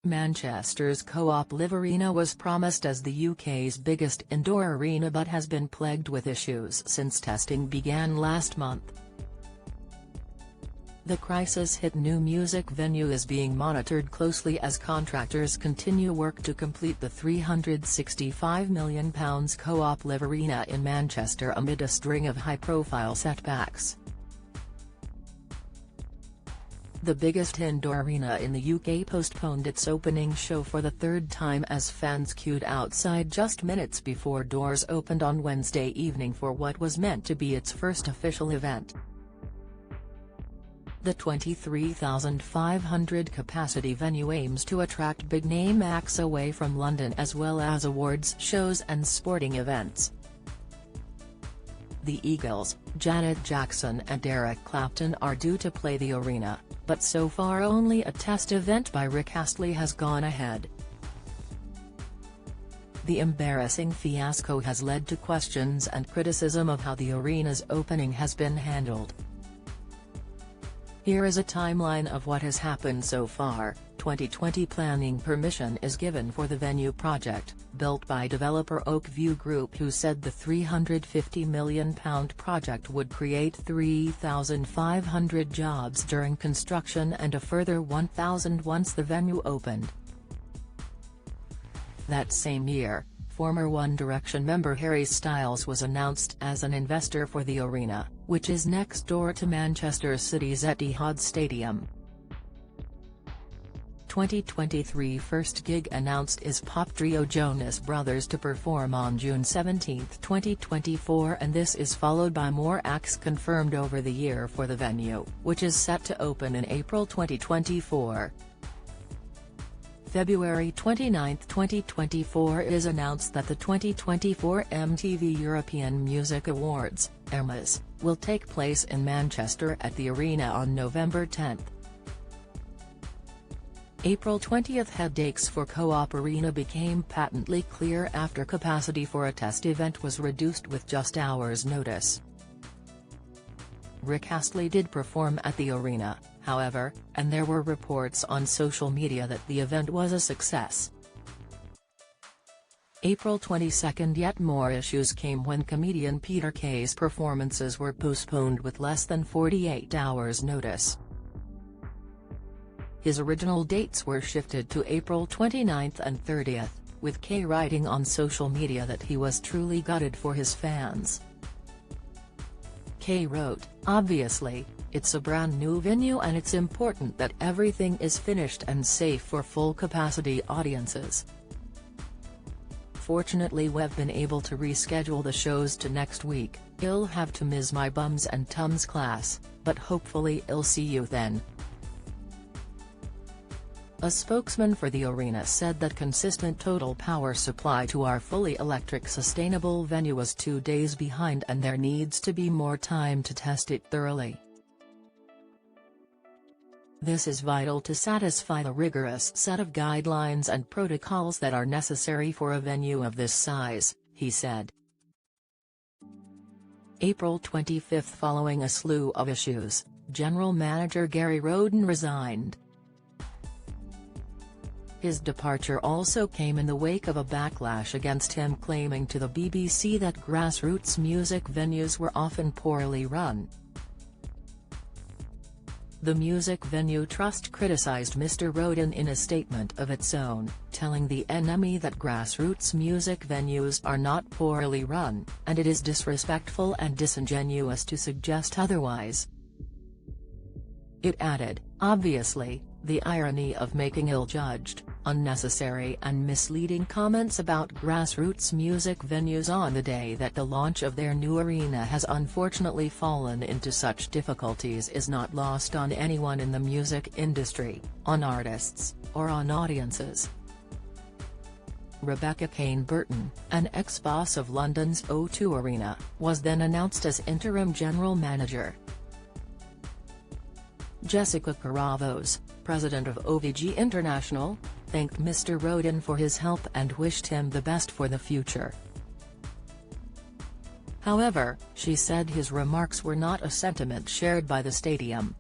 Manchester's Co-op Live Arena was promised as the UK's biggest indoor arena but has been plagued with issues since testing began last month. The crisis-hit new music venue is being monitored closely as contractors continue work to complete the £365 million Co-op Live Arena in Manchester amid a string of high-profile setbacks. The biggest indoor arena in the UK postponed its opening show for the third time as fans queued outside just minutes before doors opened on Wednesday evening for what was meant to be its first official event. The 23,500 capacity venue aims to attract big-name acts away from London as well as awards shows and sporting events. The Eagles, Janet Jackson and Eric Clapton are due to play the arena, but so far only a test event by Rick Astley has gone ahead. The embarrassing fiasco has led to questions and criticism of how the arena's opening has been handled. Here is a timeline of what has happened so far. 2020 planning permission is given for the venue project, built by developer Oakview Group, who said the £350 million project would create 3,500 jobs during construction and a further 1,000 once the venue opened. That same year, former One Direction member Harry Styles was announced as an investor for the arena, which is next door to Manchester City's Etihad Stadium. 2023 first gig announced is pop trio Jonas Brothers to perform on June 17, 2024, and this is followed by more acts confirmed over the year for the venue, which is set to open in April 2024. February 29, 2024 is announced that the 2024 MTV European Music Awards, EMAs, will take place in Manchester at the arena on November 10. April 20 headaches for Co-op Arena became patently clear after capacity for a test event was reduced with just hours' notice. Rick Astley did perform at the arena, however, and there were reports on social media that the event was a success. April 22 yet more issues came when comedian Peter Kay's performances were postponed with less than 48 hours' notice. His original dates were shifted to April 29 and 30, with Kay writing on social media that he was truly gutted for his fans. Kay wrote, "Obviously, it's a brand new venue and it's important that everything is finished and safe for full capacity audiences. Fortunately we've been able to reschedule the shows to next week. I'll have to miss my bums and tums class, but hopefully I'll see you then." A spokesman for the arena said that consistent total power supply to our fully electric sustainable venue was 2 days behind and there needs to be more time to test it thoroughly. "This is vital to satisfy the rigorous set of guidelines and protocols that are necessary for a venue of this size," he said. April 25 following a slew of issues, General Manager Gary Roden resigned. His departure also came in the wake of a backlash against him claiming to the BBC that grassroots music venues were often poorly run. The Music Venue Trust criticised Mr. Roden in a statement of its own, telling the NME that grassroots music venues are not poorly run, and it is disrespectful and disingenuous to suggest otherwise. It added, "Obviously, the irony of making ill-judged, unnecessary and misleading comments about grassroots music venues on the day that the launch of their new arena has unfortunately fallen into such difficulties is not lost on anyone in the music industry, on artists, or on audiences." Rebecca Kane-Burton, an ex-boss of London's O2 Arena, was then announced as interim general manager. Jessica Caravos, president of OVG International, thanked Mr. Roden for his help and wished him the best for the future. However, she said his remarks were not a sentiment shared by the stadium.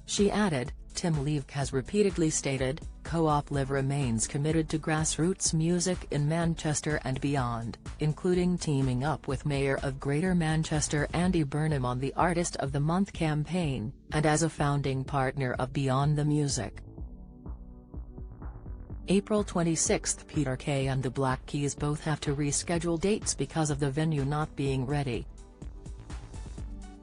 She added, "Tim Leavick has repeatedly stated, Co-op Live remains committed to grassroots music in Manchester and beyond, including teaming up with Mayor of Greater Manchester Andy Burnham on the Artist of the Month campaign, and as a founding partner of Beyond the Music. April 26. Peter Kay and the Black Keys both have to reschedule dates because of the venue not being ready.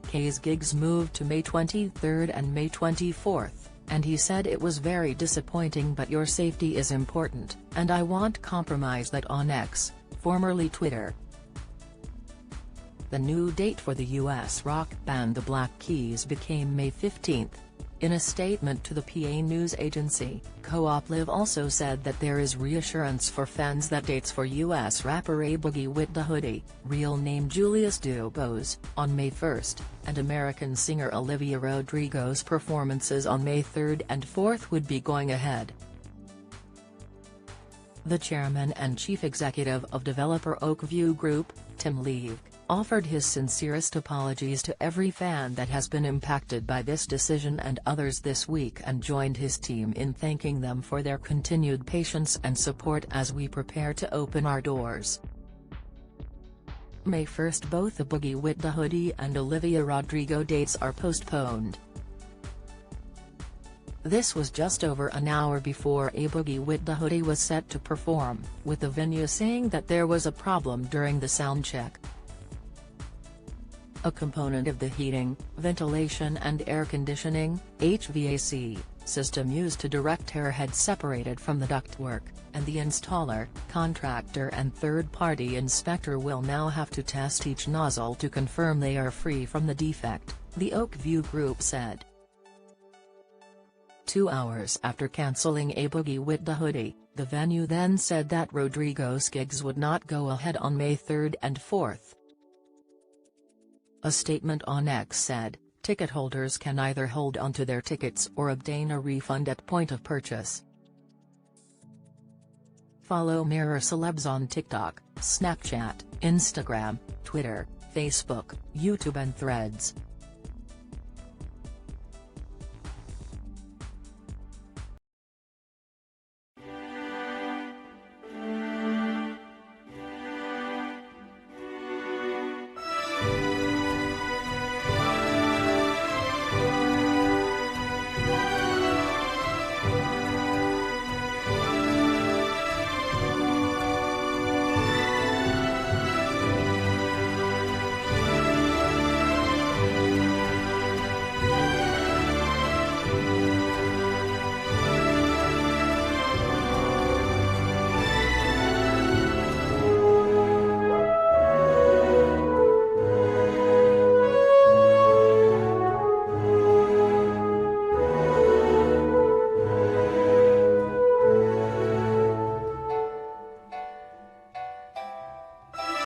Kay's gigs moved to May 23 and May 24, and he said it was very disappointing, but your safety is important, and I won't compromise that on X, formerly Twitter. The new date for the US rock band The Black Keys became May 15. In a statement to the PA news agency, Co-op Live also said that there is reassurance for fans that dates for US rapper A Boogie Wit Da Hoodie, real name Julius Dubose, on May 1, and American singer Olivia Rodrigo's performances on May 3 and 4 would be going ahead. The chairman and chief executive of developer Oakview Group, Tim League, offered his sincerest apologies to every fan that has been impacted by this decision and others this week, and joined his team in thanking them for their continued patience and support as we prepare to open our doors. May 1, both the Boogie Wit Da Hoodie and Olivia Rodrigo dates are postponed. This was just over an hour before A Boogie Wit Da Hoodie was set to perform, with the venue saying that there was a problem during the sound check. A component of the heating, ventilation and air conditioning (HVAC) system used to direct air had separated from the ductwork, and the installer, contractor and third-party inspector will now have to test each nozzle to confirm they are free from the defect, the Oakview Group said. 2 hours after cancelling A Boogie Wit Da Hoodie, the venue then said that Rodrigo's gigs would not go ahead on May 3 and 4. A statement on X said, ticket holders can either hold onto their tickets or obtain a refund at point of purchase. Follow Mirror Celebs on TikTok, Snapchat, Instagram, Twitter, Facebook, YouTube and Threads.